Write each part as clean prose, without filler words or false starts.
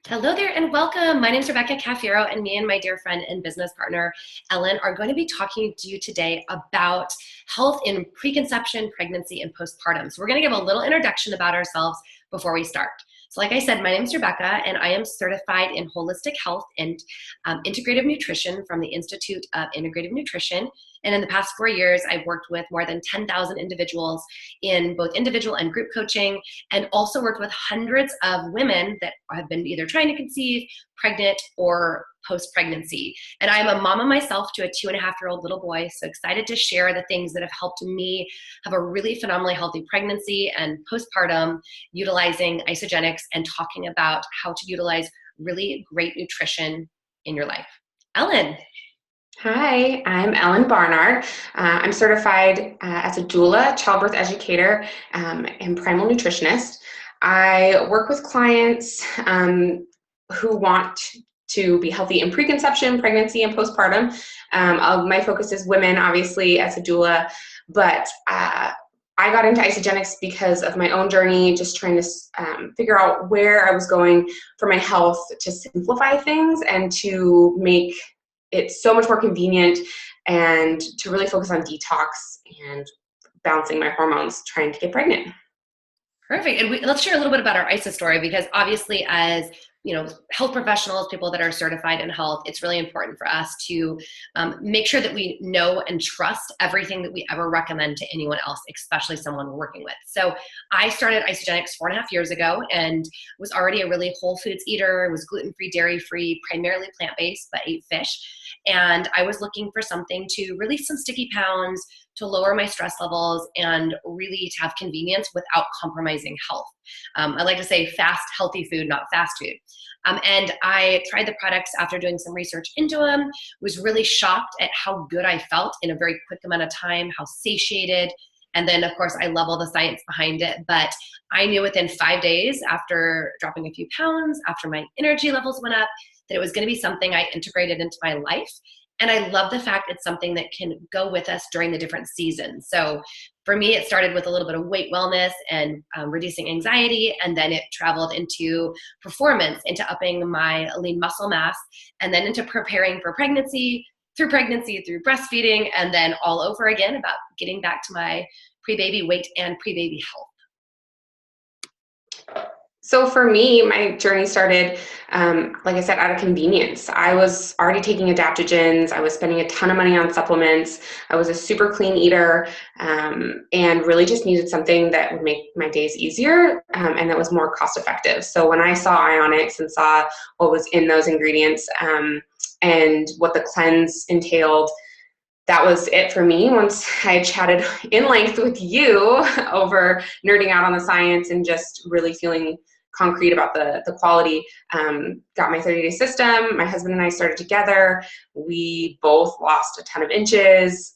Hello there and welcome. My name is Rebecca Cafiero, and me and my dear friend and business partner, Ellen, are going to be talking to you today about health in preconception, pregnancy, and postpartum. So we're going to give a little introduction about ourselves before we start. So like I said, my name is Rebecca, and I am certified in holistic health and integrative nutrition from the Institute of Integrative Nutrition. And in the past 4 years, I've worked with more than 10,000 individuals in both individual and group coaching, and also worked with hundreds of women that have been either trying to conceive, pregnant, or post-pregnancy. And I'm a mama myself to a 2.5-year-old little boy, so excited to share the things that have helped me have a really phenomenally healthy pregnancy and postpartum, utilizing isogenics and talking about how to utilize really great nutrition in your life. Ellen. Hi, I'm Ellen Barnard. I'm certified as a doula, childbirth educator, and primal nutritionist. I work with clients who want to be healthy in preconception, pregnancy, and postpartum. My focus is women, obviously, as a doula, but I got into isogenics because of my own journey, just trying to figure out where I was going for my health, to simplify things and to make it's so much more convenient, and to really focus on detox and balancing my hormones trying to get pregnant. Perfect. And let's share a little bit about our ISA story, because obviously as health professionals, people that are certified in health, it's really important for us to make sure that we know and trust everything that we ever recommend to anyone else, especially someone we're working with. So I started Isogenics 4.5 years ago and was already a really whole foods eater. Was gluten-free, dairy-free, primarily plant-based, but ate fish. And I was looking for something to release some sticky pounds, to lower my stress levels, and really to have convenience without compromising health. I like to say fast, healthy food, not fast food. And I tried the products after doing some research into them, was really shocked at how good I felt in a very quick amount of time, how satiated. And then, of course, I love all the science behind it. But I knew within 5 days, after dropping a few pounds, after my energy levels went up, that it was going to be something I integrated into my life. And I love the fact it's something that can go with us during the different seasons. So for me, it started with a little bit of weight wellness and reducing anxiety, and then it traveled into performance, into upping my lean muscle mass, and then into preparing for pregnancy, through breastfeeding, and then all over again about getting back to my pre-baby weight and pre-baby health. So for me, my journey started, like I said, out of convenience. I was already taking adaptogens. I was spending a ton of money on supplements. I was a super clean eater, and really just needed something that would make my days easier, and that was more cost effective. So when I saw Ionics and saw what was in those ingredients, and what the cleanse entailed, that was it for me. Once I chatted in length with you over nerding out on the science and just really feeling concrete about the quality, got my 30-day system. My husband and I started together. We both lost a ton of inches.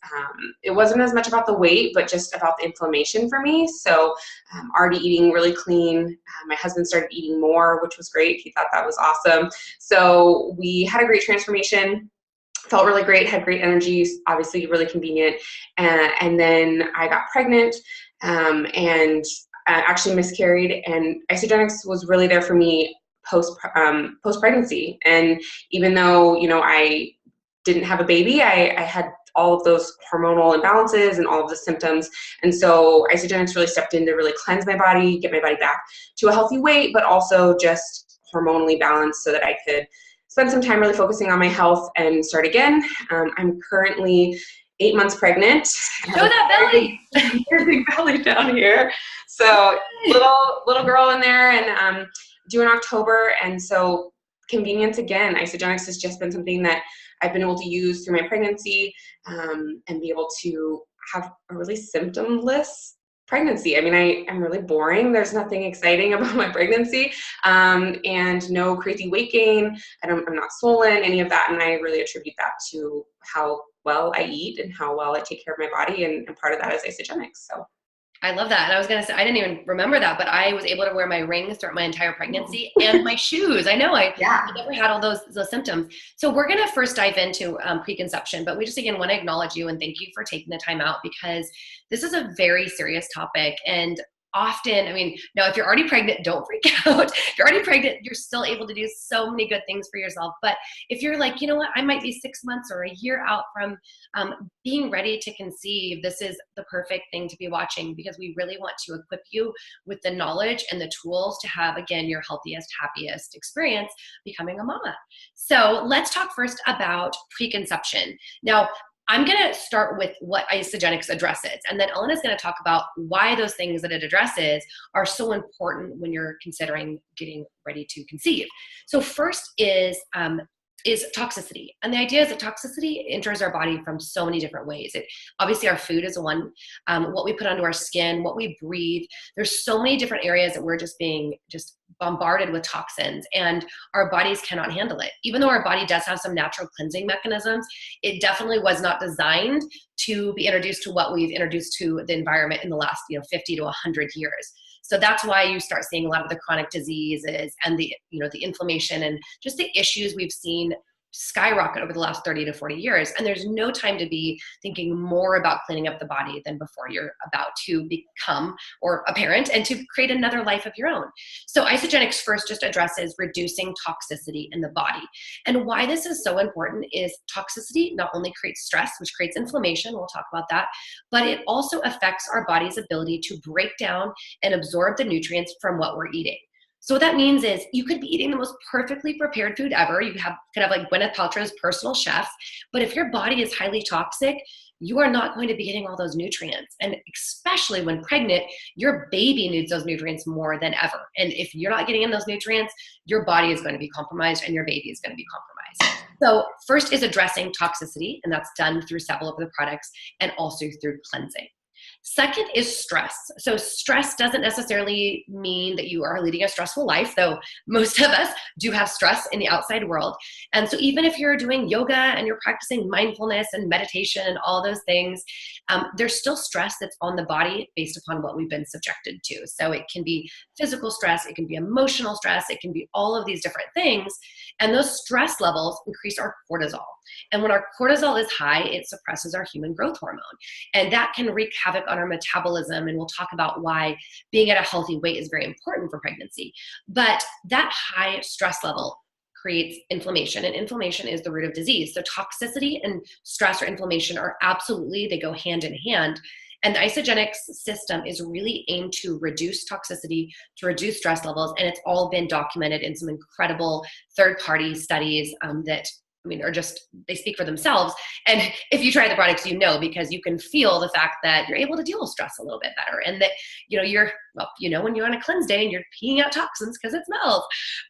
It wasn't as much about the weight, but just about the inflammation for me. So already eating really clean. My husband started eating more, which was great. He thought that was awesome. So we had a great transformation. Felt really great, had great energy, obviously really convenient. And then I got pregnant, and actually miscarried, and Isogenics was really there for me post-pregnancy. And even though, I didn't have a baby, I had all of those hormonal imbalances and all of the symptoms. And so Isogenics really stepped in to really cleanse my body, get my body back to a healthy weight, but also just hormonally balanced so that I could spend some time really focusing on my health and start again. I'm currently 8 months pregnant. Show that belly. Very big belly down here. So little girl in there, and due in October. And so convenience again. Isogenics has just been something that I've been able to use through my pregnancy, and be able to have a really symptomless pregnancy. I mean, I'm really boring. There's nothing exciting about my pregnancy, and no crazy weight gain. I'm not swollen, any of that. And I really attribute that to how well I eat and how well I take care of my body. And part of that is Isogenics. So I love that. And I was going to say, I didn't even remember that, but I was able to wear my rings throughout my entire pregnancy and my shoes. I know I never had all those symptoms. So we're going to first dive into preconception, but we just again want to acknowledge you and thank you for taking the time out, because this is a very serious topic. And often, I mean, now if you're already pregnant, don't freak out. If you're already pregnant, you're still able to do so many good things for yourself. But if you're like, you know what, I might be 6 months or a year out from being ready to conceive, this is the perfect thing to be watching, because we really want to equip you with the knowledge and the tools to have, again, your healthiest, happiest experience becoming a mama. So let's talk first about preconception. Now, I'm going to start with what Isagenix addresses, and then Elena's going to talk about why those things that it addresses are so important when you're considering getting ready to conceive. So first is toxicity. And the idea is that toxicity enters our body from so many different ways. Obviously, our food is one, what we put onto our skin, what we breathe. There's so many different areas that we're just being bombarded with toxins, and our bodies cannot handle it. Even though our body does have some natural cleansing mechanisms, it definitely was not designed to be introduced to what we've introduced to the environment in the last 50 to 100 years. So that's why you start seeing a lot of the chronic diseases and the inflammation and just the issues we've seen skyrocket over the last 30 to 40 years. And there's no time to be thinking more about cleaning up the body than before you're about to become or a parent and to create another life of your own. So Isagenix first just addresses reducing toxicity in the body. And why this is so important is toxicity not only creates stress, which creates inflammation, we'll talk about that, but it also affects our body's ability to break down and absorb the nutrients from what we're eating. So what that means is you could be eating the most perfectly prepared food ever. You could have like Gwyneth Paltrow's personal chef, but if your body is highly toxic, you are not going to be getting all those nutrients. And especially when pregnant, your baby needs those nutrients more than ever. And if you're not getting in those nutrients, your body is going to be compromised and your baby is going to be compromised. So first is addressing toxicity, and that's done through several of the products and also through cleansing. Second is stress. So stress doesn't necessarily mean that you are leading a stressful life, though most of us do have stress in the outside world. And so even if you're doing yoga and you're practicing mindfulness and meditation and all those things, there's still stress that's on the body based upon what we've been subjected to. So it can be physical stress, it can be emotional stress, it can be all of these different things. And those stress levels increase our cortisol. And when our cortisol is high, it suppresses our human growth hormone. And that can wreak havoc on our metabolism. And we'll talk about why being at a healthy weight is very important for pregnancy. But that high stress level creates inflammation, and inflammation is the root of disease. So toxicity and stress or inflammation are absolutely, they go hand in hand. And the Isagenix system is really aimed to reduce toxicity, to reduce stress levels, and it's all been documented in some incredible third-party studies that are just, they speak for themselves. And if you try the products, because you can feel the fact that you're able to deal with stress a little bit better. And that, when you're on a cleanse day and you're peeing out toxins because it smells.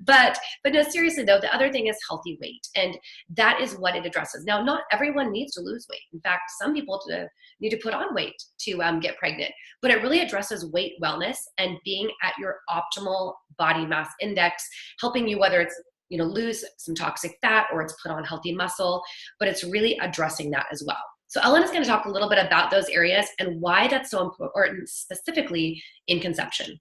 But no, seriously though, the other thing is healthy weight. And that is what it addresses. Now, not everyone needs to lose weight. In fact, some people need to put on weight to get pregnant. But it really addresses weight wellness and being at your optimal body mass index, helping you, whether it's lose some toxic fat or it's put on healthy muscle, but it's really addressing that as well. So Ellen is going to talk a little bit about those areas and why that's so important specifically in conception.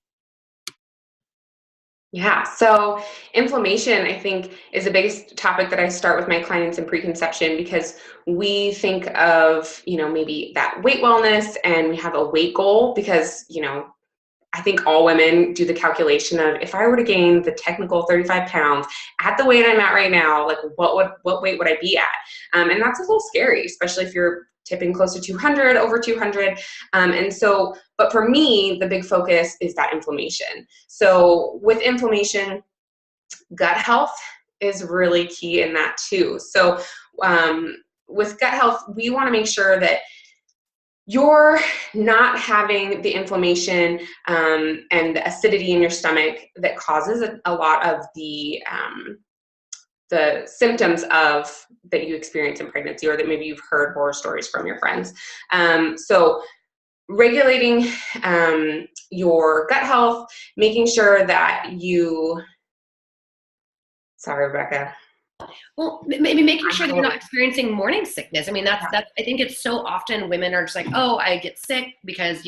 Yeah, so inflammation, I think, is the biggest topic that I start with my clients in preconception, because we think of, maybe that weight wellness and we have a weight goal because, I think all women do the calculation of, if I were to gain the technical 35 pounds at the weight I'm at right now, like what weight would I be at? And that's a little scary, especially if you're tipping close to 200, over 200. But for me, the big focus is that inflammation. So with inflammation, gut health is really key in that too. So with gut health, we want to make sure that you're not having the inflammation and the acidity in your stomach that causes a lot of the symptoms of that you experience in pregnancy, or that maybe you've heard horror stories from your friends. So regulating your gut health, making sure that sorry, Rebecca. Well, maybe making sure that you're not experiencing morning sickness. That's I think it's so often women are just like, oh, I get sick because,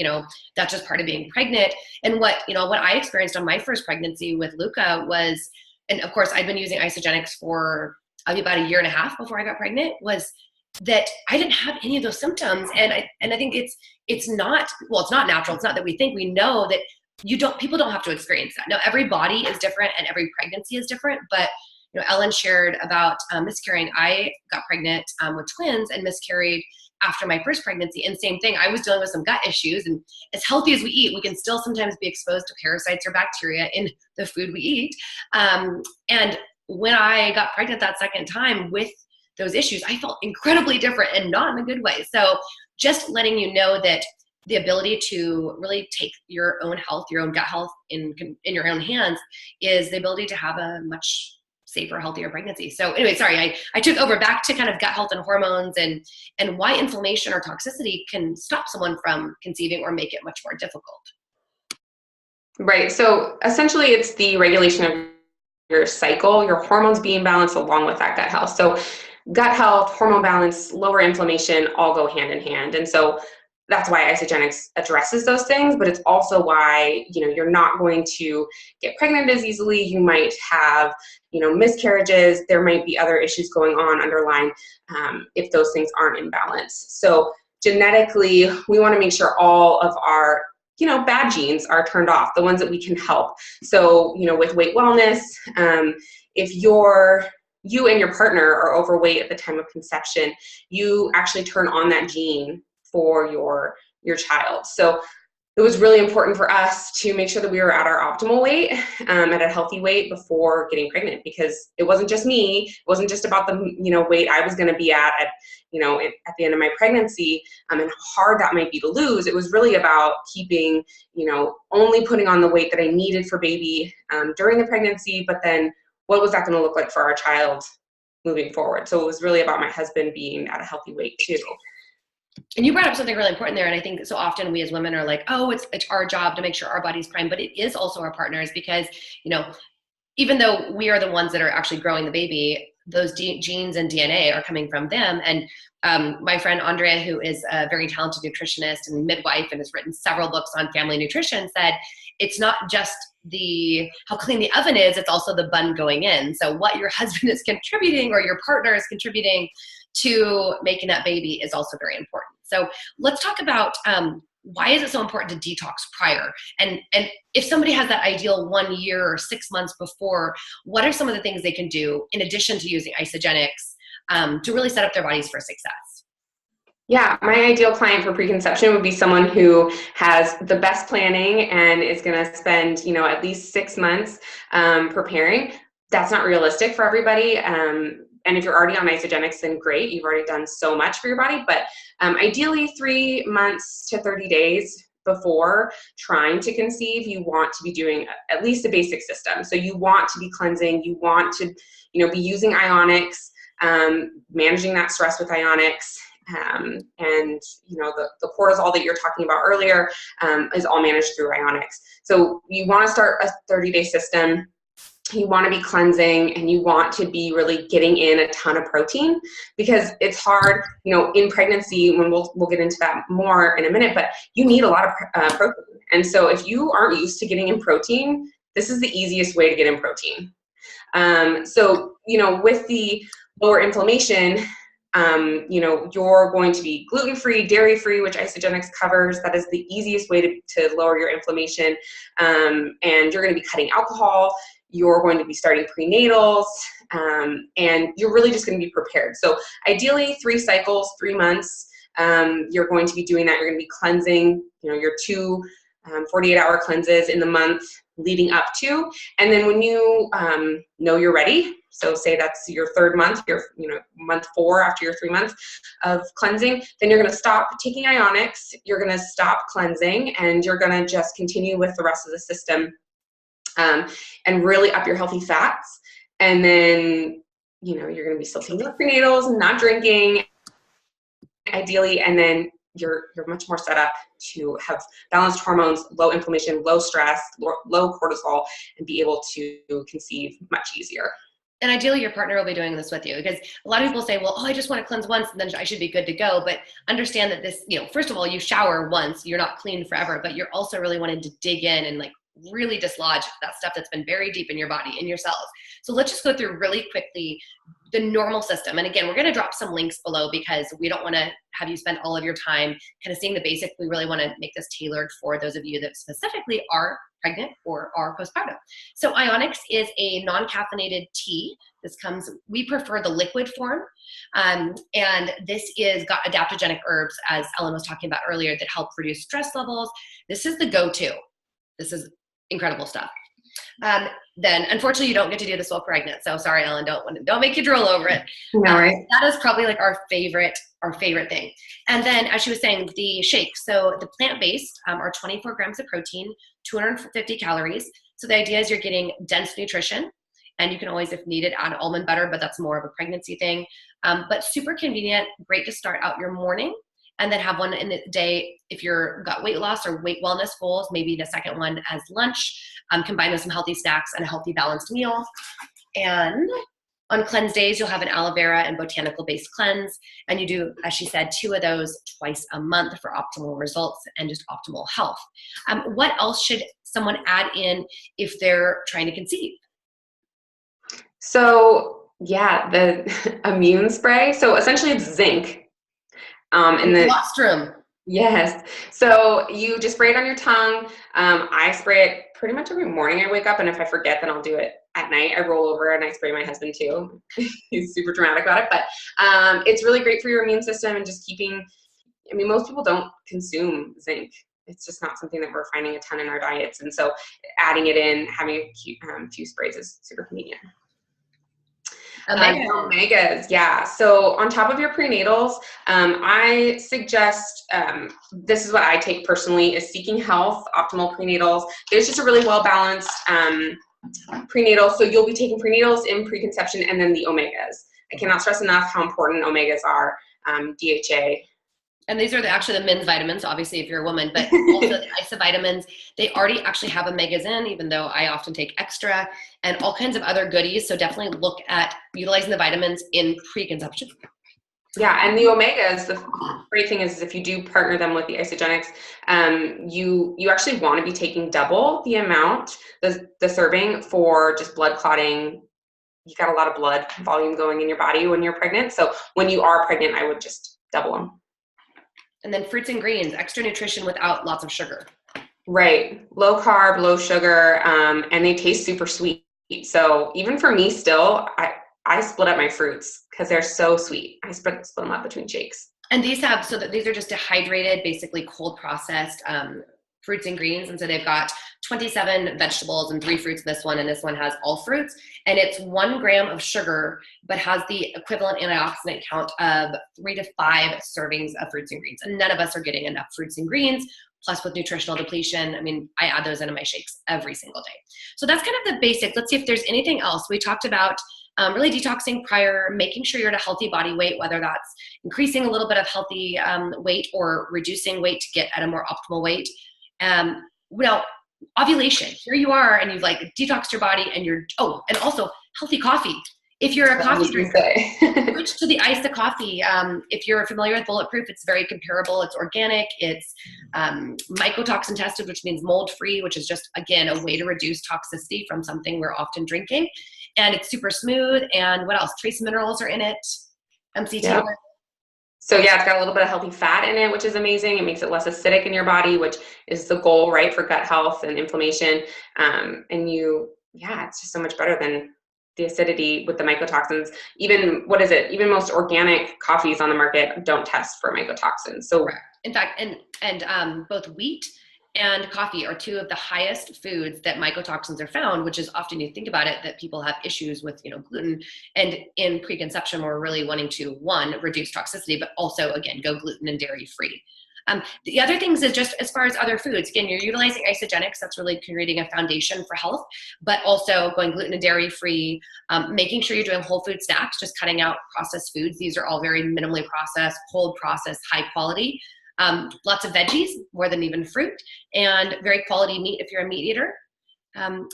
that's just part of being pregnant. And what I experienced on my first pregnancy with Luca was, and of course I'd been using Isagenix for about a year and a half before I got pregnant, was that I didn't have any of those symptoms. And I think it's not natural. It's not that we think. We know that people don't have to experience that. Now, every body is different and every pregnancy is different, but Ellen shared about miscarrying. I got pregnant with twins and miscarried after my first pregnancy. And same thing, I was dealing with some gut issues. And as healthy as we eat, we can still sometimes be exposed to parasites or bacteria in the food we eat. And when I got pregnant that second time with those issues, I felt incredibly different and not in a good way. So just letting you know that the ability to really take your own health, your own gut health in your own hands is the ability to have a much safer, healthier pregnancy. So anyway, sorry, I took over back to kind of gut health and hormones and why inflammation or toxicity can stop someone from conceiving or make it much more difficult. Right. So essentially it's the regulation of your cycle, your hormones being balanced along with that gut health. So gut health, hormone balance, lower inflammation all go hand in hand. And so that's why Isagenix addresses those things, but it's also why, you're not going to get pregnant as easily. You might have, miscarriages. There might be other issues going on underlying if those things aren't in balance. So genetically, we want to make sure all of our bad genes are turned off, the ones that we can help. So, with weight wellness, if you and your partner are overweight at the time of conception, you actually turn on that gene for your child. So it was really important for us to make sure that we were at our optimal weight, at a healthy weight before getting pregnant, because it wasn't just me. It wasn't just about the, weight I was going to be at the end of my pregnancy, and how hard that might be to lose. It was really about keeping, only putting on the weight that I needed for baby during the pregnancy, but then what was that going to look like for our child moving forward? So it was really about my husband being at a healthy weight too. And you brought up something really important there. And I think so often we as women are like, oh, it's our job to make sure our body's prime, but it is also our partners, because, even though we are the ones that are actually growing the baby, those genes and DNA are coming from them. And my friend Andrea, who is a very talented nutritionist and midwife and has written several books on family nutrition, said it's not just how clean the oven is, it's also the bun going in. So what your husband is contributing or your partner is contributing to making that baby is also very important. So let's talk about why is it so important to detox prior? And if somebody has that ideal 1 year or 6 months before, what are some of the things they can do in addition to using Isagenix to really set up their bodies for success? Yeah, my ideal client for preconception would be someone who has the best planning and is going to spend, at least 6 months preparing. That's not realistic for everybody. And if you're already on Isagenix, then great, you've already done so much for your body. But ideally 3 months to 30 days before trying to conceive, you want to be doing at least a basic system. So you want to be cleansing, you want to, be using ionics, managing that stress with ionics. And the cortisol that you're talking about earlier is all managed through ionics. So you want to start a 30-day system. You want to be cleansing, and you want to be really getting in a ton of protein, because it's hard, in pregnancy, when we'll get into that more in a minute, but you need a lot of protein. And so if you aren't used to getting in protein, this is the easiest way to get in protein. So, with the lower inflammation, you're going to be gluten-free, dairy-free, which Isagenix covers. That is the easiest way to lower your inflammation. And you're going to be cutting alcohol. You're going to be starting prenatals, and you're really just going to be prepared. So ideally 3 cycles, 3 months, you're going to be doing that. You're going to be cleansing, your 2 48-hour cleanses in the month leading up to. And then when you know you're ready, so say that's your 3rd month, your month 4 after your 3 months of cleansing, then you're going to stop taking ionics, you're going to stop cleansing, and you're going to just continue with the rest of the system. And really up your healthy fats. And then, you're going to be still taking your prenatals, not drinking, ideally. And then you're much more set up to have balanced hormones, low inflammation, low stress, low cortisol, and be able to conceive much easier. And ideally your partner will be doing this with you, because a lot of people say, well, I just want to cleanse once and then I should be good to go. But understand that this, first of all, you shower once, you're not clean forever, but you're also really wanting to dig in and really dislodge that stuff that's been buried deep in your body, in your cells. So let's just go through really quickly the normal system. And again, we're going to drop some links below, because we don't want to have you spend all of your time kind of seeing the basic. We really want to make this tailored for those of you that specifically are pregnant or are postpartum. So Ionix is a non-caffeinated tea. We prefer the liquid form. And this is got adaptogenic herbs, as Ellen was talking about earlier, that help reduce stress levels. This is the go-to. This is incredible stuff. Then unfortunately you don't get to do this while pregnant. So sorry, Ellen, don't make you drool over it. No, right? That is probably like our favorite thing. And then as she was saying, the shakes. So the plant-based are 24 grams of protein, 250 calories. So the idea is you're getting dense nutrition, and you can always, if needed, add almond butter, but that's more of a pregnancy thing. But super convenient, great to start out your morning, and then have one in the day if you've got weight loss or weight wellness goals, maybe the second one as lunch, combined with some healthy snacks and a healthy balanced meal. And on cleanse days, you'll have an aloe vera and botanical-based cleanse, and you do, as she said, 2 of those twice a month for optimal results and just optimal health. What else should someone add in if they're trying to conceive? So yeah, the immune spray. So essentially it's zinc. And the colostrum. Yes. So you just spray it on your tongue. I spray it pretty much every morning I wake up, and if I forget, then I'll do it at night. I roll over and I spray my husband too. He's super dramatic about it, but it's really great for your immune system and just keeping, I mean, most people don't consume zinc. It's just not something that we're finding a ton in our diets. And so adding it in, having a few sprays is super convenient. Omegas, yeah. So on top of your prenatals, I suggest, this is what I take personally, is Seeking Health, Optimal Prenatals. There's just a really well-balanced prenatal. So you'll be taking prenatals in preconception and then the omegas. I cannot stress enough how important omegas are, DHA. And these are actually the men's vitamins, obviously, if you're a woman, but also the isovitamins. They already actually have omegas in, even though I often take extra, and all kinds of other goodies. So definitely look at utilizing the vitamins in preconception. Yeah, and the omegas, the great thing is if you do partner them with the isogenics, you actually want to be taking double the amount, the serving, for just blood clotting. You got a lot of blood volume going in your body when you're pregnant. So when you are pregnant, I would just double them. And then fruits and greens, extra nutrition without lots of sugar. Right. Low carb, low sugar, and they taste super sweet. So even for me still, I split up my fruits because they're so sweet. I split them up between shakes. And these are just dehydrated, basically cold processed fruits and greens. And so they've got 27 vegetables and 3 fruits in this one, and this one has all fruits. And it's 1 gram of sugar, but has the equivalent antioxidant count of 3 to 5 servings of fruits and greens. And none of us are getting enough fruits and greens. Plus with nutritional depletion, I mean, I add those into my shakes every single day. So that's kind of the basics. Let's see if there's anything else. We talked about really detoxing prior, making sure you're at a healthy body weight, whether that's increasing a little bit of healthy weight or reducing weight to get at a more optimal weight. Well, ovulation, here you are, and you've like detoxed your body, and and also healthy coffee. If you're a coffee drinker, switch to the iced coffee. If you're familiar with Bulletproof, it's very comparable. It's organic. It's mycotoxin tested, which means mold-free, which is just, again, a way to reduce toxicity from something we're often drinking. And it's super smooth. And what else? Trace minerals are in it. MCT. Yeah. So yeah, it's got a little bit of healthy fat in it, which is amazing. It makes it less acidic in your body, which is the goal, right, for gut health and inflammation. It's just so much better than the acidity with the mycotoxins. Even most organic coffees on the market don't test for mycotoxins. So in fact, and both wheat and coffee are 2 of the highest foods that mycotoxins are found, which is often, you think about it, that people have issues with, gluten. And in preconception, we're really wanting to, 1, reduce toxicity, but also, again, go gluten and dairy free. The other things is just as far as other foods, again, you're utilizing isogenics. That's really creating a foundation for health, but also going gluten and dairy free, making sure you're doing whole food snacks, just cutting out processed foods. These are all very minimally processed, cold processed, high quality. Lots of veggies, more than even fruit, and very quality meat if you're a meat eater.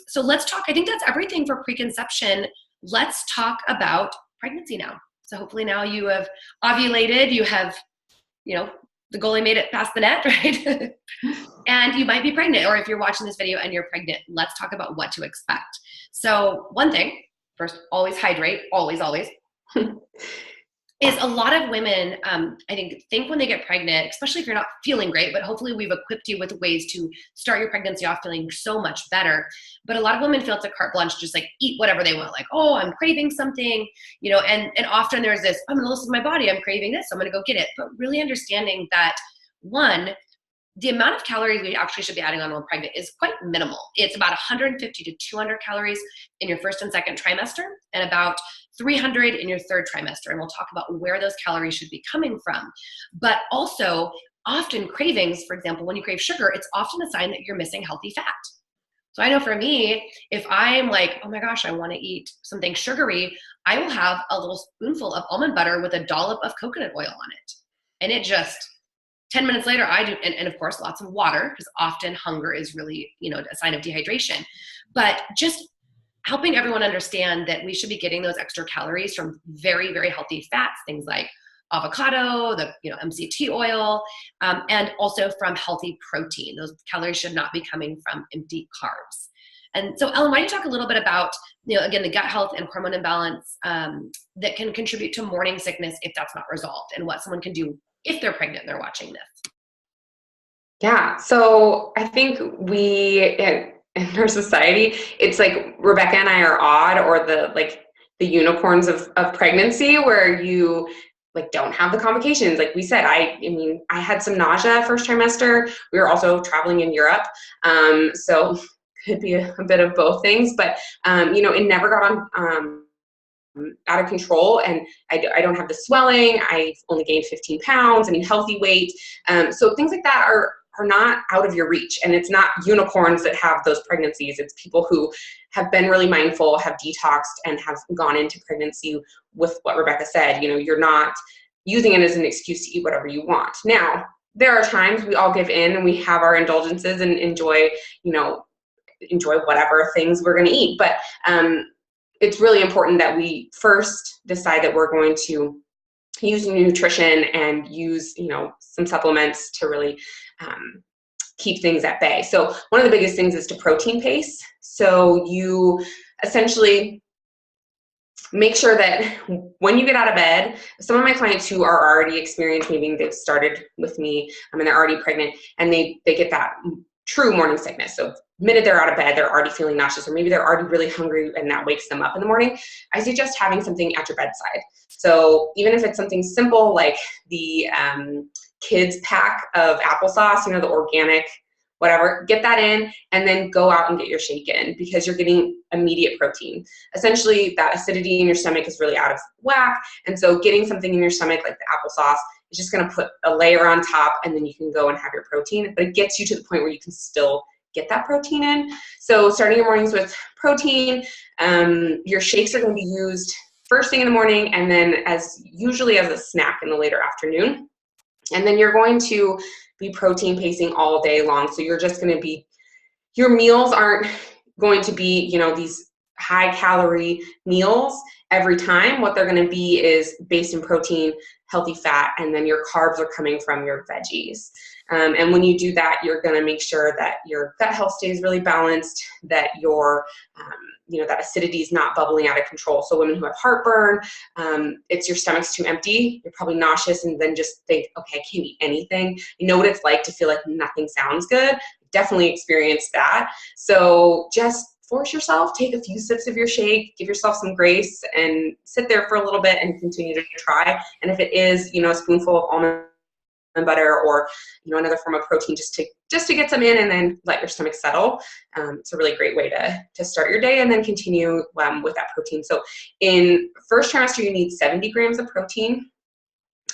So let's talk, I think that's everything for preconception. Let's talk about pregnancy now. So hopefully now you have ovulated, you have, the goalie made it past the net, right? And you might be pregnant, or if you're watching this video and you're pregnant, let's talk about what to expect. So one thing, first, always hydrate, always, always. is a lot of women, I think when they get pregnant, especially if you're not feeling great, but hopefully we've equipped you with ways to start your pregnancy off feeling so much better. But a lot of women feel it's a carte blanche, just like eat whatever they want. Like, oh, I'm craving something, and often there's this, I'm gonna listen to my body, I'm craving this, I'm gonna go get it. But really understanding that, one, the amount of calories we actually should be adding on when pregnant is quite minimal. It's about 150 to 200 calories in your first and second trimester, and about 300 in your third trimester. And we'll talk about where those calories should be coming from. But also, often cravings, for example, when you crave sugar, it's often a sign that you're missing healthy fat. So I know for me, if I'm like, oh my gosh, I want to eat something sugary, I will have a little spoonful of almond butter with a dollop of coconut oil on it. And it just, 10 minutes later, I do, and of course, lots of water, because often hunger is really, a sign of dehydration. But just helping everyone understand that we should be getting those extra calories from very, very healthy fats, things like avocado, the MCT oil, and also from healthy protein. Those calories should not be coming from empty carbs. And so, Ellen, why don't you talk a little bit about, again, the gut health and hormone imbalance that can contribute to morning sickness if that's not resolved, and what someone can do if they're pregnant and they're watching this? Yeah. So I think in our society, it's like Rebecca and I are odd, or the unicorns of pregnancy, where you like don't have the complications. Like we said, I had some nausea first trimester. We were also traveling in Europe. So could be a bit of both things, but it never got on out of control, and I don't have the swelling. I've only gained 15 pounds. Healthy weight. So things like that are not out of your reach, and it's not unicorns that have those pregnancies. It's people who have been really mindful, have detoxed, and have gone into pregnancy with what Rebecca said. You're not using it as an excuse to eat whatever you want. Now, there are times we all give in and we have our indulgences and enjoy whatever things we're going to eat. But it's really important that we first decide that we're going to use nutrition and use, some supplements to really keep things at bay. So one of the biggest things is to protein pace. So you essentially make sure that when you get out of bed, some of my clients who are already experienced, maybe they've started with me, and they're already pregnant, and they get that true morning sickness. So the minute they're out of bed, they're already feeling nauseous, or maybe they're already really hungry and that wakes them up in the morning. I suggest having something at your bedside. So even if it's something simple like the kids pack of applesauce, the organic, whatever, get that in, and then go out and get your shake in, because you're getting immediate protein. Essentially, that acidity in your stomach is really out of whack. And so getting something in your stomach like the applesauce is just going to put a layer on top, and then you can go and have your protein. But it gets you to the point where you can still get that protein in. So starting your mornings with protein, your shakes are going to be used first thing in the morning, and then usually as a snack in the later afternoon. And then you're going to be protein pacing all day long. So you're just going to be, your meals aren't going to be, these high calorie meals every time. What they're going to be is based in protein, healthy fat, and then your carbs are coming from your veggies. And when you do that, you're going to make sure that your gut health stays really balanced, that your, that acidity is not bubbling out of control. So women who have heartburn, it's your stomach's too empty, you're probably nauseous, and then just think, okay, I can't eat anything. You know what it's like to feel like nothing sounds good. Definitely experienced that. So just force yourself, take a few sips of your shake, give yourself some grace, and sit there for a little bit and continue to try. And if it is, a spoonful of almond butter, or another form of protein, just to get some in, and then let your stomach settle. It's a really great way to start your day, and then continue with that protein. So in first trimester, you need 70 grams of protein,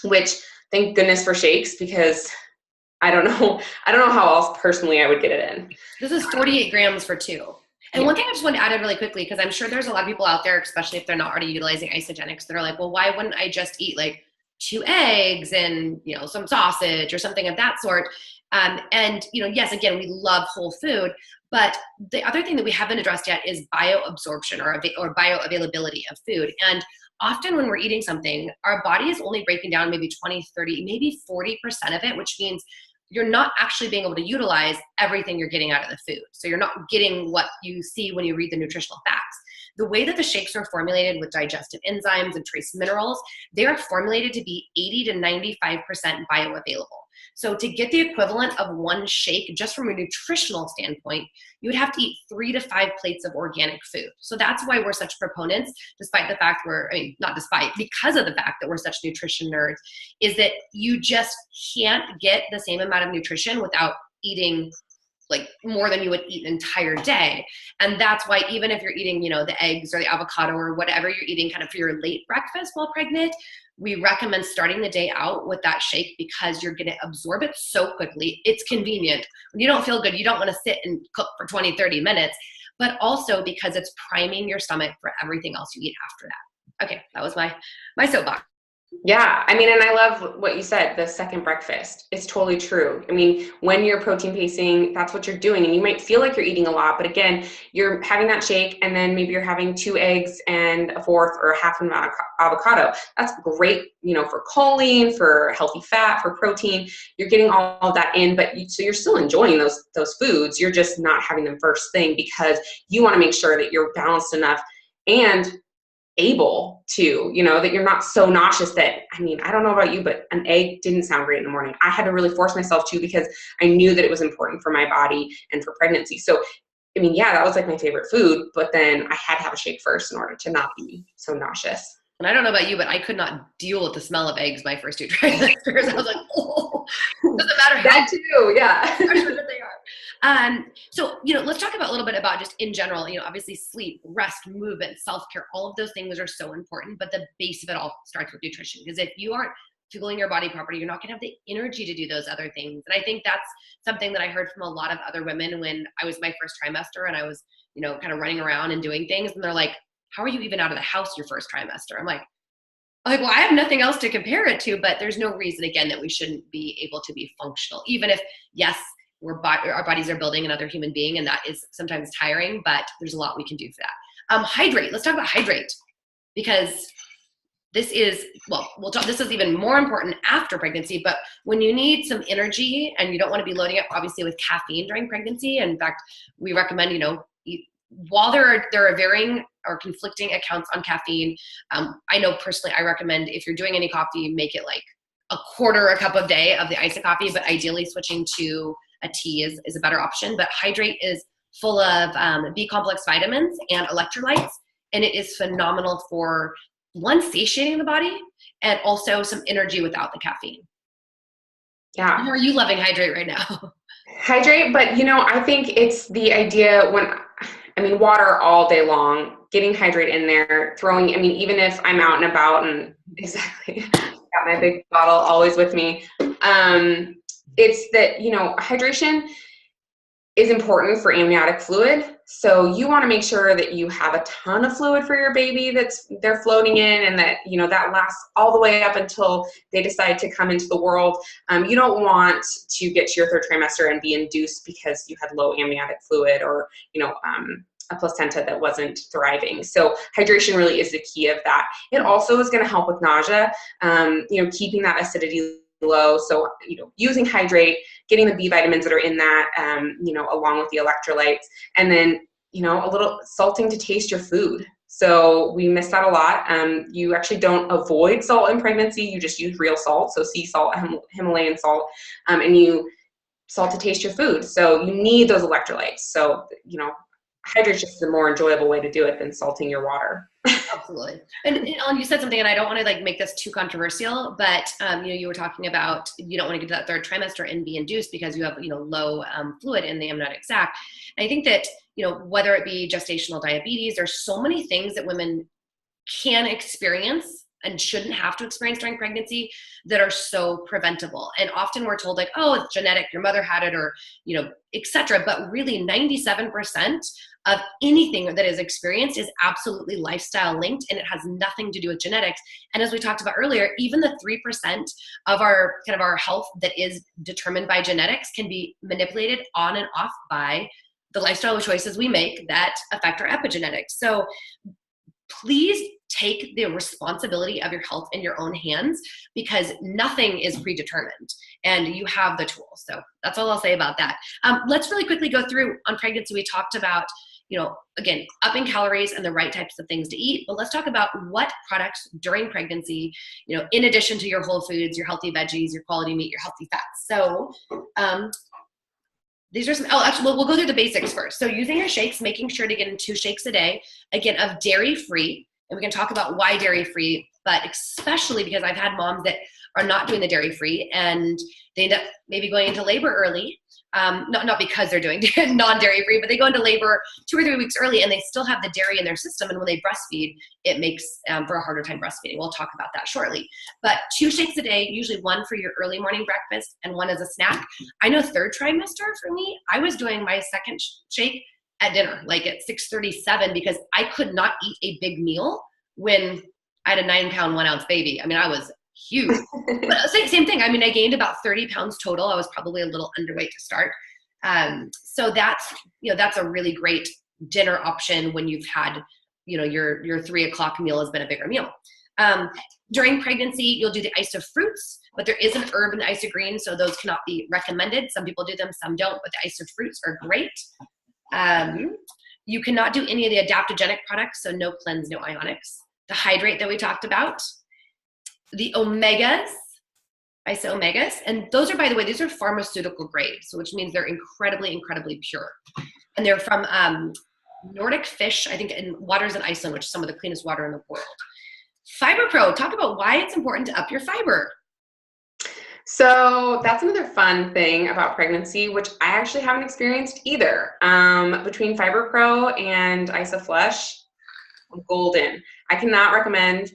which thank goodness for shakes, because I don't know how else personally I would get it in. This is 48 grams for 2. And one thing I just want to add in really quickly, because I'm sure there's a lot of people out there, especially if they're not already utilizing isogenics, that are like, well, why wouldn't I just eat like 2 eggs and some sausage or something of that sort? And yes, again, we love whole food, but the other thing that we haven't addressed yet is bioabsorption or bioavailability of food. And often when we're eating something, our body is only breaking down maybe 20, 30, maybe 40% of it, which means you're not actually being able to utilize everything you're getting out of the food. So you're not getting what you see when you read the nutritional facts. the way that the shakes are formulated with digestive enzymes and trace minerals, they are formulated to be 80 to 95% bioavailable. So to get the equivalent of one shake, just from a nutritional standpoint, you would have to eat 3 to 5 plates of organic food. So that's why we're such proponents, despite the fact not despite, because of the fact that we're such nutrition nerds, is that you just can't get the same amount of nutrition without eating like more than you would eat an entire day. And that's why even if you're eating, the eggs or the avocado or whatever you're eating kind of for your late breakfast while pregnant, we recommend starting the day out with that shake because you're going to absorb it so quickly. It's convenient. When you don't feel good, you don't want to sit and cook for 20, 30 minutes, but also because it's priming your stomach for everything else you eat after that. Okay, that was my soapbox. Yeah, I mean, and I love what you said, the second breakfast. It's totally true. I mean, when you're protein pacing, that's what you're doing. And you might feel like you're eating a lot, but again, you're having that shake and then maybe you're having 2 eggs and a fourth or half an avocado. That's great, for choline, for healthy fat, for protein. You're getting all of that in, but so you're still enjoying those foods. You're just not having them first thing because you want to make sure that you're balanced enough and able to, that you're not so nauseous that, I don't know about you, but an egg didn't sound great in the morning. I had to really force myself to because I knew that it was important for my body and for pregnancy. So, yeah, that was like my favorite food, but then I had to have a shake first in order to not be so nauseous. And I don't know about you, but I could not deal with the smell of eggs my first 2 trimesters. I was like, oh, doesn't matter how that too, yeah. that they are. So, let's talk about a little bit about just in general, obviously sleep, rest, movement, self-care, all of those things are so important, but the base of it all starts with nutrition. Because if you aren't fueling your body properly, you're not going to have the energy to do those other things. And I think that's something that I heard from a lot of other women when I was my first trimester and I was, kind of running around and doing things. And they're like, how are you even out of the house your first trimester? I'm like, well, I have nothing else to compare it to, but there's no reason, again, that we shouldn't be able to be functional, even if, yes, our bodies are building another human being, and that is sometimes tiring, but there's a lot we can do for that. Hydrate. Let's talk about hydrate, because this is, this is even more important after pregnancy, but when you need some energy and you don't want to be loading up, obviously, with caffeine during pregnancy. In fact, we recommend, while there are varying or conflicting accounts on caffeine, I know personally, I recommend if you're doing any coffee, make it like a quarter a cup a day of the iced coffee, but ideally switching to a tea is a better option. But hydrate is full of B complex vitamins and electrolytes, and it is phenomenal for one, satiating the body, and also some energy without the caffeine. Yeah. How are you loving hydrate right now? Hydrate, but I think it's the idea water all day long, getting hydrate in there, throwing, even if I'm out and about and exactly got my big bottle always with me. It's that, hydration is important for amniotic fluid. So you want to make sure that you have a ton of fluid for your baby they're floating in, and that, that lasts all the way up until they decide to come into the world. You don't want to get to your 3rd trimester and be induced because you had low amniotic fluid or, a placenta that wasn't thriving. So hydration really is the key of that. It also is going to help with nausea, keeping that acidity low. So, using hydrate, getting the B vitamins that are in that, along with the electrolytes, and then, a little salting to taste your food. So we miss that a lot. You actually don't avoid salt in pregnancy. You just use real salt. So sea salt, Himalayan salt, and you salt to taste your food. So you need those electrolytes. So, hydration is just a more enjoyable way to do it than salting your water. Absolutely. And you said something, and I don't want to make this too controversial, but you were talking about you don't want to get to that 3rd trimester and be induced because you have low fluid in the amniotic sac. And I think that whether it be gestational diabetes, there's so many things that women can experience and shouldn't have to experience during pregnancy that are so preventable. And often we're told oh, it's genetic, your mother had it, or et cetera. But really 97% of anything that is experienced is absolutely lifestyle linked, and it has nothing to do with genetics. And as we talked about earlier, even the 3% of our health that is determined by genetics can be manipulated on and off by the lifestyle choices we make that affect our epigenetics. So please take the responsibility of your health in your own hands, because nothing is predetermined and you have the tools. So that's all I'll say about that. Let's really quickly go through on pregnancy. We talked about, again, upping calories and the right types of things to eat. But let's talk about what products during pregnancy, in addition to your whole foods, your healthy veggies, your quality meat, your healthy fats. So these are some, actually, we'll go through the basics first. So using your shakes, making sure to get in 2 shakes a day, again, of dairy-free. And we can talk about why dairy-free, but especially because I've had moms that are not doing the dairy-free and they end up maybe going into labor early. Not because they're doing non-dairy free, but they go into labor 2 or 3 weeks early and they still have the dairy in their system. And when they breastfeed, it makes for a harder time breastfeeding. We'll talk about that shortly. But 2 shakes a day, usually 1 for your early morning breakfast and 1 as a snack. I know 3rd trimester for me, I was doing my 2nd shake at dinner, like at 6:37, because I could not eat a big meal when I had a 9-pound, 1-ounce baby. I mean, I was huge. But same thing. I mean, I gained about 30 pounds total. I was probably a little underweight to start. So that's a really great dinner option when you've had, your 3 o'clock meal has been a bigger meal. During pregnancy, you'll do the ice of fruits, but there is an herb in the ice of green, so those cannot be recommended. Some people do them, some don't, but the ice of fruits are great. You cannot do any of the adaptogenic products, so no cleanse, no ionics. The hydrate that we talked about, the omegas, iso-omegas, and those are, by the way, these are pharmaceutical grade, so which means they're incredibly, incredibly pure. And they're from Nordic fish, I think, in waters in Iceland, which is some of the cleanest water in the world. Fiber Pro, talk about why it's important to up your fiber. So that's another fun thing about pregnancy, which I actually haven't experienced either. Between Fiber Pro and IsoFlush, golden. I cannot recommend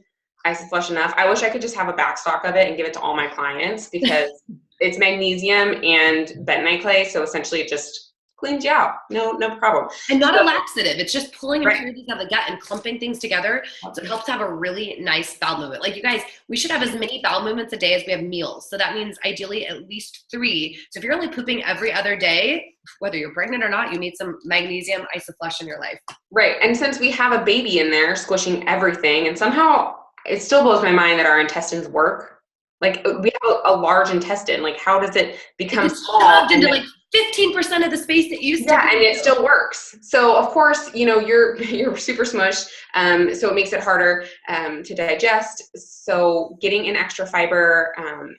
IsoFlush enough. I wish I could just have a backstock of it and give it to all my clients because it's magnesium and bentonite clay. So essentially it just cleans you out. No problem. And not a laxative. It's just pulling impurities out of the gut and clumping things together. So it helps to have a really nice bowel movement. Like you guys, we should have as many bowel movements a day as we have meals. So that means ideally at least 3. So if you're only pooping every other day, whether you're pregnant or not, you need some magnesium IsoFlush in your life. Right. And since we have a baby in there squishing everything, and somehow it still blows my mind that our intestines work. Like we have a large intestine. Like how does it become small? Shoved into like 15% of the space that used to. Yeah, and it still works. So of course, you're super smushed. So it makes it harder to digest. So getting in extra fiber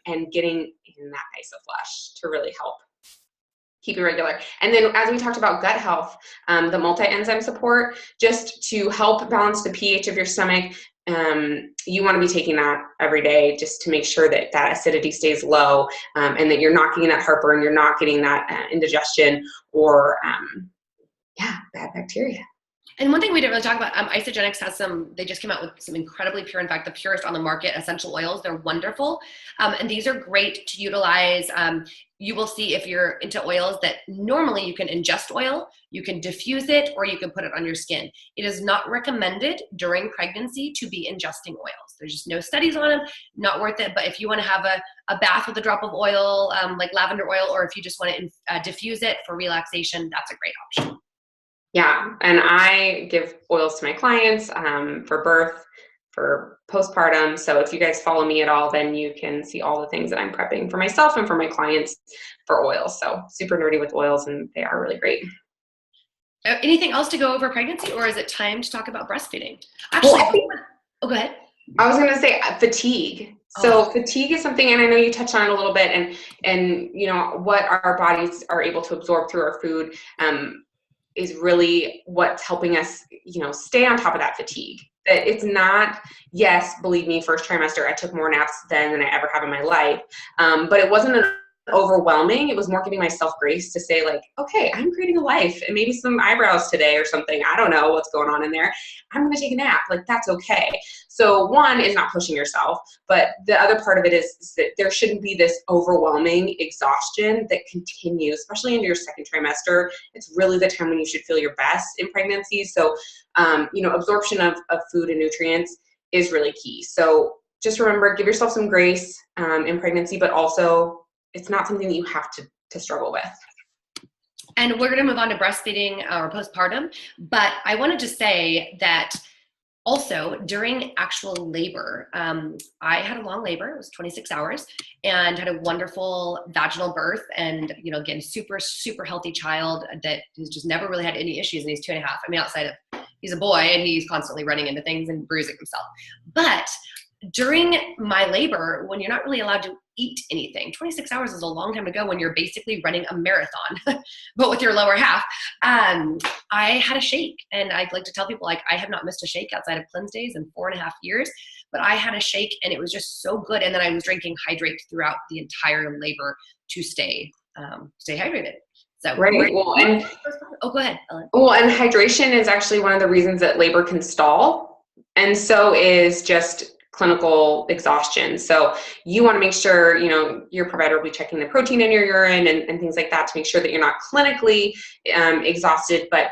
and getting in that IsoFlush to really help keep you regular. And then as we talked about gut health, the multi-enzyme support, just to help balance the pH of your stomach. You want to be taking that every day just to make sure that that acidity stays low and that you're not getting that heartburn, you're not getting that indigestion or bad bacteria. And one thing we didn't really talk about, Isogenics has they just came out with some incredibly pure, in fact, the purest on the market, essential oils. They're wonderful. And these are great to utilize. You will see if you're into oils that normally you can ingest oil, you can diffuse it, or you can put it on your skin. It is not recommended during pregnancy to be ingesting oils. There's just no studies on them, not worth it. But if you want to have a bath with a drop of oil, like lavender oil, or if you just want to diffuse it for relaxation, that's a great option. Yeah, and I give oils to my clients for birth, for postpartum. So if you guys follow me at all, then you can see all the things that I'm prepping for myself and for my clients for oils. So super nerdy with oils, and they are really great. Anything else to go over pregnancy, or is it time to talk about breastfeeding? Actually, go ahead. I was going to say fatigue. So fatigue is something, and I know you touched on it a little bit, and what our bodies are able to absorb through our food is really what's helping us, stay on top of that fatigue. That it's not, yes, believe me, first trimester, I took more naps then than I ever have in my life. But it wasn't overwhelming. It was more giving myself grace to say like, okay, I'm creating a life and maybe some eyebrows today or something. I don't know what's going on in there. I'm going to take a nap. Like that's okay. So one is not pushing yourself, but the other part of it is that there shouldn't be this overwhelming exhaustion that continues, especially into your second trimester. It's really the time when you should feel your best in pregnancy. So, absorption of food and nutrients is really key. So just remember, give yourself some grace in pregnancy, but also it's not something that you have to struggle with. And we're going to move on to breastfeeding or postpartum. But I wanted to say that Also, during actual labor, I had a long labor. It was 26 hours, and had a wonderful vaginal birth. And again, super super healthy child that has just never really had any issues. And he's 2.5. I mean, outside of he's a boy and he's constantly running into things and bruising himself. But during my labor, when you're not really allowed to eat anything, 26 hours is a long time to go when you're basically running a marathon, but with your lower half. I had a shake, and I like to tell people, like, I have not missed a shake outside of cleanse days in 4.5 years, but I had a shake and it was just so good. And then I was drinking hydrate throughout the entire labor to stay hydrated. So Right. Well, and oh, go ahead, Ellen. well, and hydration is actually one of the reasons that labor can stall, and so is just clinical exhaustion. So you want to make sure, your provider will be checking the protein in your urine and things like that to make sure that you're not clinically exhausted. But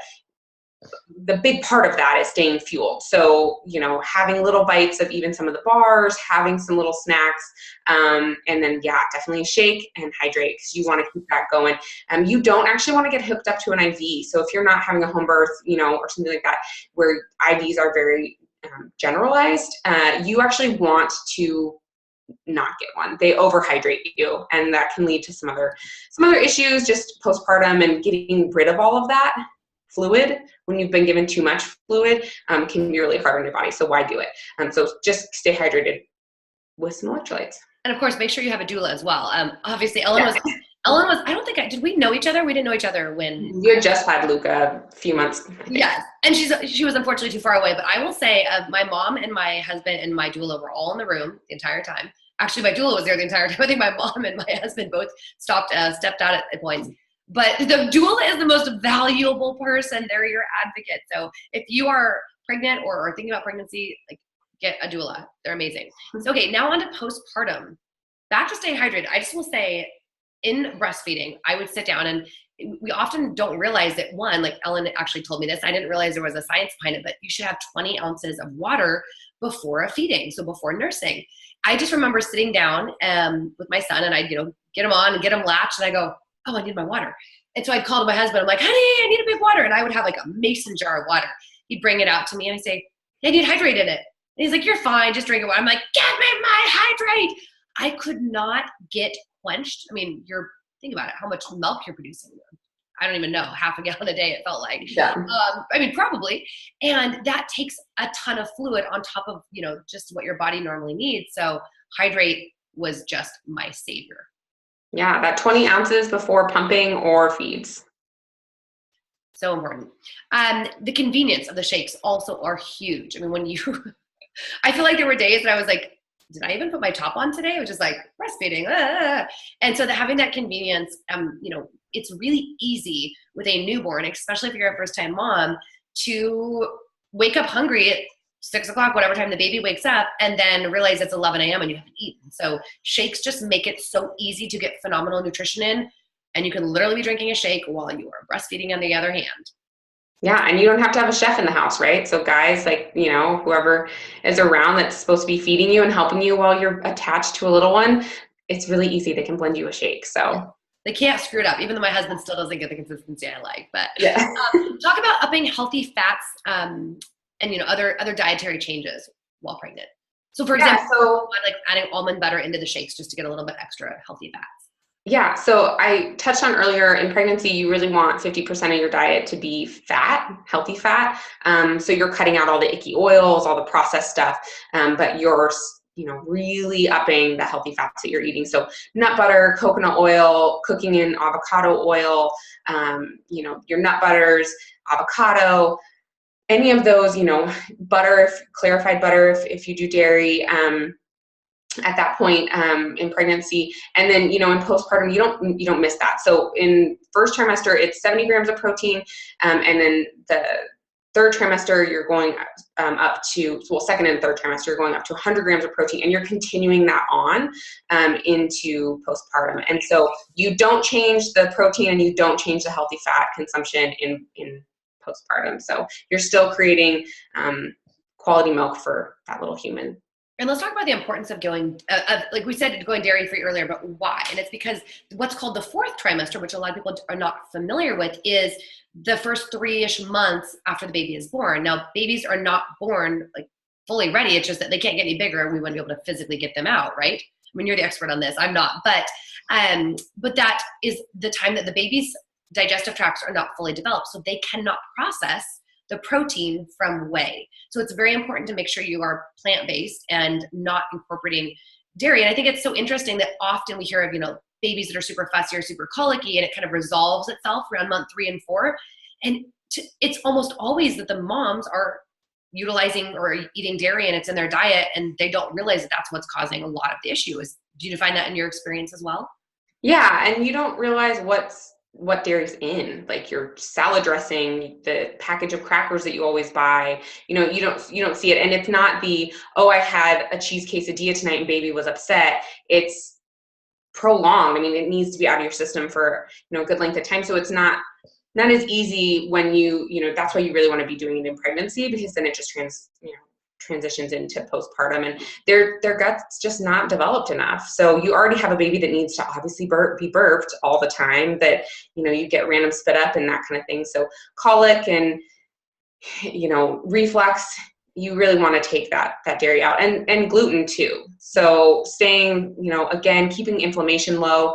the big part of that is staying fueled. So, having little bites of even some of the bars, having some little snacks, and then, definitely shake and hydrate, because you want to keep that going. You don't actually want to get hooked up to an IV. So if you're not having a home birth, or something like that, where IVs are very generalized, you actually want to not get one. They overhydrate you, and that can lead to some other issues just postpartum, and getting rid of all of that fluid when you've been given too much fluid can be really hard on your body. So why do it? So just stay hydrated with some electrolytes. And of course, make sure you have a doula as well. Obviously, Ellen was, I don't think, did we know each other? We didn't know each other when. You had just had Luca a few months. Yes. And she was unfortunately too far away, but I will say my mom and my husband and my doula were all in the room the entire time. Actually, my doula was there the entire time. I think my mom and my husband both stepped out at points. But the doula is the most valuable person. They're your advocate. So if you are pregnant or thinking about pregnancy, like, get a doula. They're amazing. So, okay, now on to postpartum. Back to stay hydrated. I just will say, in breastfeeding, I would sit down, and we often don't realize that, one, like Ellen actually told me this, I didn't realize there was a science behind it, but you should have 20 ounces of water before a feeding, so before nursing. I just remember sitting down with my son, and I'd get him on and get him latched, and I go, oh, I need my water. And so I'd call to my husband, I'm like, honey, I need a big water. And I would have like a mason jar of water. He'd bring it out to me, and I say, I need hydrate in it. And he's like, you're fine, just drink it. I'm like, get me my hydrate. I could not get quenched. I mean, think about it, how much milk you're producing. I don't even know, half a gallon a day, it felt like. Yeah. I mean, probably. And that takes a ton of fluid on top of, just what your body normally needs. So hydrate was just my savior. Yeah, that 20 ounces before pumping or feeds. So important. The convenience of the shakes also are huge. I mean, I feel like there were days that I was like, did I even put my top on today? It was just like breastfeeding. And so having that convenience, it's really easy with a newborn, especially if you're a first-time mom, to wake up hungry at 6 o'clock, whatever time the baby wakes up, and then realize it's 11 a.m. and you haven't eaten. So shakes just make it so easy to get phenomenal nutrition in, and you can literally be drinking a shake while you are breastfeeding on the other hand. Yeah, and you don't have to have a chef in the house, right? So guys, like, whoever is around that's supposed to be feeding you and helping you while you're attached to a little one, it's really easy. They can blend you a shake. So they can't screw it up, even though my husband still doesn't get the consistency I like. But yeah. Talk about upping healthy fats and other dietary changes while pregnant. So for example, like adding almond butter into the shakes just to get a little bit extra healthy fats. Yeah, so I touched on earlier, in pregnancy, you really want 50% of your diet to be fat, healthy fat. So you're cutting out all the icky oils, all the processed stuff, but you're really upping the healthy fats that you're eating. So nut butter, coconut oil, cooking in avocado oil, your nut butters, avocado, any of those, butter, clarified butter if you do dairy, at that point in pregnancy. And then, in postpartum, you don't miss that. So in first trimester, it's 70 grams of protein. And then the third trimester, you're going up to, second and third trimester, you're going up to 100 grams of protein, and you're continuing that on into postpartum. And so you don't change the protein and you don't change the healthy fat consumption in postpartum. So you're still creating quality milk for that little human. And let's talk about the importance of going, like we said, going dairy-free earlier, but why? And it's because what's called the fourth trimester, which a lot of people are not familiar with, is the first 3-ish months after the baby is born. Now, babies are not born like fully ready. It's just that they can't get any bigger, and we want to be able to physically get them out, right? I mean, you're the expert on this. I'm not, but that is the time that the baby's digestive tracts are not fully developed, so they cannot process the protein from whey. So it's very important to make sure you are plant-based and not incorporating dairy. And I think it's so interesting that often we hear of, babies that are super fussy or super colicky, and it kind of resolves itself around month 3 and 4. And it's almost always that the moms are utilizing or eating dairy and it's in their diet, and they don't realize that that's what's causing a lot of the issue. Do you find that in your experience as well? Yeah, and you don't realize what dairy's in, like your salad dressing, the package of crackers that you always buy. You don't see it, and it's not I had a cheese quesadilla tonight and baby was upset. It's prolonged. I mean, it needs to be out of your system for a good length of time. So it's not as easy when that's why you really want to be doing it in pregnancy, because then it just transitions into postpartum, and their gut's just not developed enough. So you already have a baby that needs to obviously be burped all the time, that you get random spit up and that kind of thing. So colic and reflux, you really want to take that dairy out, and gluten too. So staying, again, keeping inflammation low,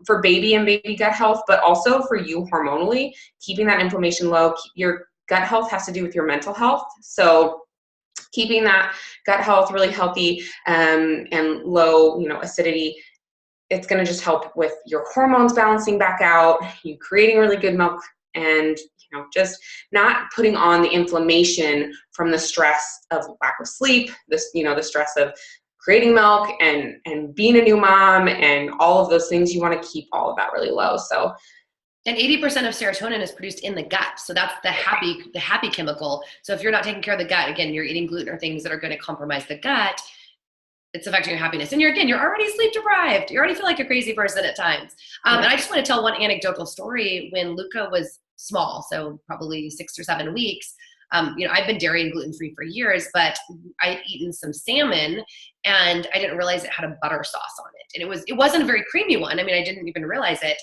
for baby and baby gut health, but also for you hormonally, keeping that inflammation low. Your gut health has to do with your mental health. So keeping that gut health really healthy, and low, acidity, it's going to just help with your hormones balancing back out, you creating really good milk, and just not putting on the inflammation from the stress of lack of sleep, the stress of creating milk and being a new mom and all of those things. You want to keep all of that really low. So, and 80% of serotonin is produced in the gut. So that's the happy chemical. So if you're not taking care of the gut, again, you're eating gluten or things that are going to compromise the gut, it's affecting your happiness. And you're already sleep deprived. You already feel like a crazy person at times. And I just want to tell one anecdotal story. When Luca was small, so probably 6 or 7 weeks, I've been dairy and gluten-free for years, but I'd eaten some salmon and I didn't realize it had a butter sauce on it. And it wasn't a very creamy one. I mean, I didn't even realize it.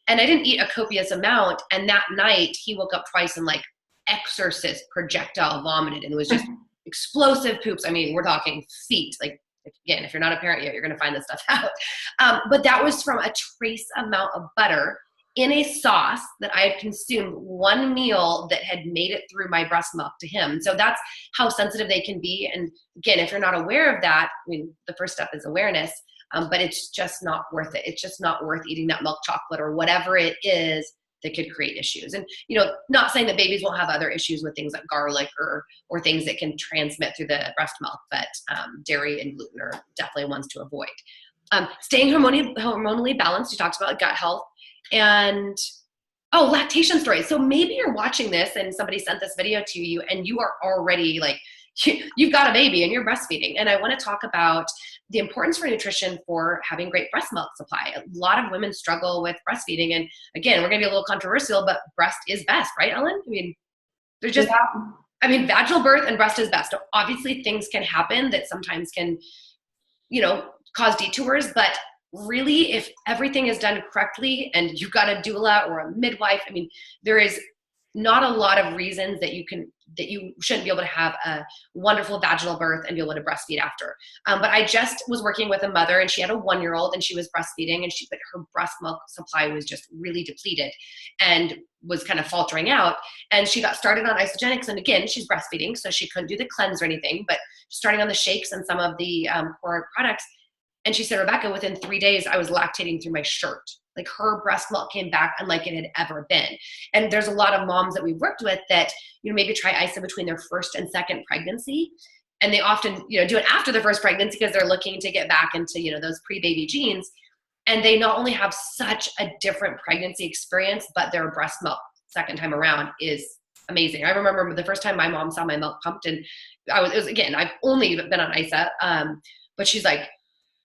And I didn't eat a copious amount. And that night he woke up twice and like exorcist projectile vomited, and it was just explosive poops. I mean, we're talking feet. Like, again, if you're not a parent yet, you're going to find this stuff out. But that was from a trace amount of butter in a sauce that I had consumed one meal that had made it through my breast milk to him. So that's how sensitive they can be. And again, if you're not aware of that, I mean, the first step is awareness, but it's just not worth it. It's just not worth eating that milk chocolate or whatever it is that could create issues. And, not saying that babies won't have other issues with things like garlic or things that can transmit through the breast milk, but dairy and gluten are definitely ones to avoid. Staying hormonally balanced, you talked about gut health, and lactation stories. So maybe you're watching this and somebody sent this video to you and you are already like, you've got a baby and you're breastfeeding. And I want to talk about the importance for nutrition for having great breast milk supply. A lot of women struggle with breastfeeding. And again, we're going to be a little controversial, but breast is best, right, Ellen? I mean, vaginal birth and breast is best. So obviously things can happen that sometimes can, cause detours, but really, if everything is done correctly and you've got a doula or a midwife, I mean, there is not a lot of reasons that you shouldn't be able to have a wonderful vaginal birth and be able to breastfeed after. But I just was working with a mother and she had a 1-year-old and she was breastfeeding, and but her breast milk supply was just really depleted and was kind of faltering out. And she got started on isogenics. And again, she's breastfeeding, so she couldn't do the cleanse or anything, but starting on the shakes and some of the core products. And she said, Rebecca, within 3 days, I was lactating through my shirt. Like, her breast milk came back unlike it had ever been. And there's a lot of moms that we've worked with that, maybe try ISA between their first and second pregnancy. And they often, do it after the first pregnancy because they're looking to get back into, those pre-baby genes. And they not only have such a different pregnancy experience, but their breast milk second time around is amazing. I remember the first time my mom saw my milk pumped, and I've only been on ISA, but she's like,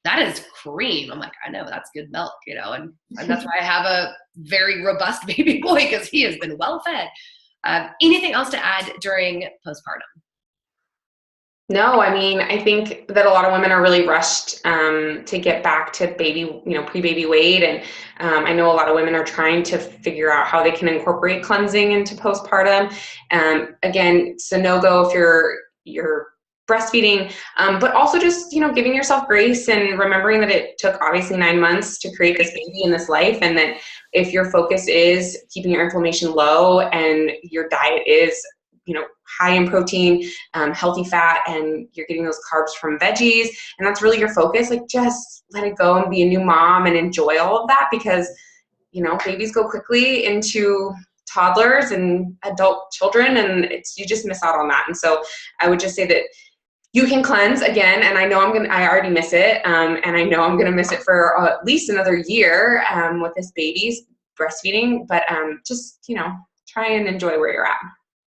that is cream. I'm like, I know, that's good milk, and that's why I have a very robust baby boy, because he has been well fed. Anything else to add during postpartum? No, I mean, I think that a lot of women are really rushed to get back to baby, pre-baby weight. And I know a lot of women are trying to figure out how they can incorporate cleansing into postpartum. Again, it's a no-go if you're breastfeeding, but also just, giving yourself grace and remembering that it took obviously 9 months to create this baby in this life. And that if your focus is keeping your inflammation low and your diet is, high in protein, healthy fat, and you're getting those carbs from veggies, and that's really your focus, like just let it go and be a new mom and enjoy all of that, because babies go quickly into toddlers and adult children, and you just miss out on that. And so I would just say that you can cleanse again, and I know I already miss it, and I know I'm gonna miss it for at least another year with this baby's breastfeeding, but just try and enjoy where you're at.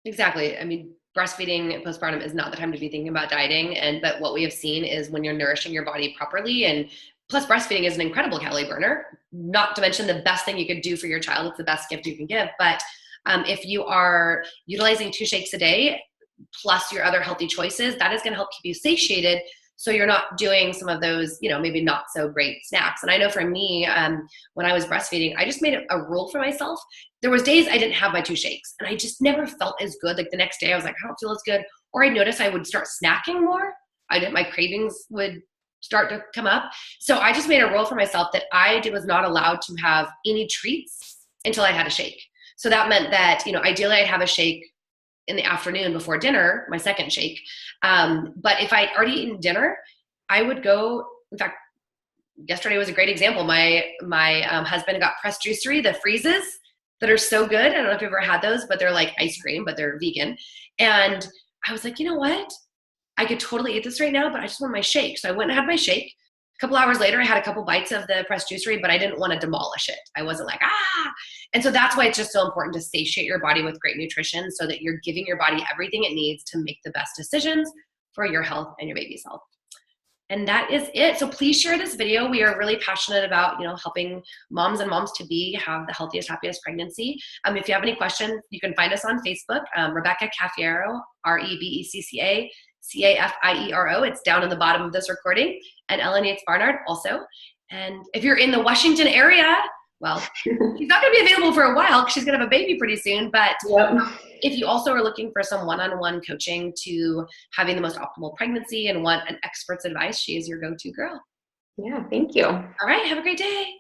Exactly. I mean, breastfeeding postpartum is not the time to be thinking about dieting. But what we have seen is when you're nourishing your body properly, and plus breastfeeding is an incredible calorie burner, not to mention the best thing you could do for your child. It's the best gift you can give. But if you are utilizing 2 shakes a day, plus your other healthy choices, that is going to help keep you satiated. So you're not doing some of those, maybe not so great snacks. And I know for me, when I was breastfeeding, I just made a rule for myself. There was days I didn't have my 2 shakes, and I just never felt as good. Like the next day I was like, I don't feel as good. Or I'd notice I would start snacking more. My cravings would start to come up. So I just made a rule for myself that was not allowed to have any treats until I had a shake. So that meant that, ideally I'd have a shake in the afternoon before dinner, my second shake. But if I'd already eaten dinner, I would go, in fact, yesterday was a great example. My husband got pressed juicery, the freezes that are so good. I don't know if you've ever had those, but they're like ice cream, but they're vegan. And I was like, you know what? I could totally eat this right now, but I just want my shake. So I went and had my shake. A couple hours later, I had a couple bites of the pressed juicery, but I didn't want to demolish it. I wasn't like, ah. And so that's why it's just so important to satiate your body with great nutrition so that you're giving your body everything it needs to make the best decisions for your health and your baby's health. And that is it. So please share this video. We are really passionate about, helping moms and moms-to-be have the healthiest, happiest pregnancy. If you have any questions, you can find us on Facebook, Rebecca Cafiero, Rebecca Cafiero. It's down in the bottom of this recording. And Ellen Yates Barnard also. And if you're in the Washington area, well, she's not going to be available for a while because she's going to have a baby pretty soon. But Yep. If you also are looking for some one-on-one coaching to having the most optimal pregnancy and want an expert's advice, she is your go-to girl. Yeah, thank you. All right. Have a great day.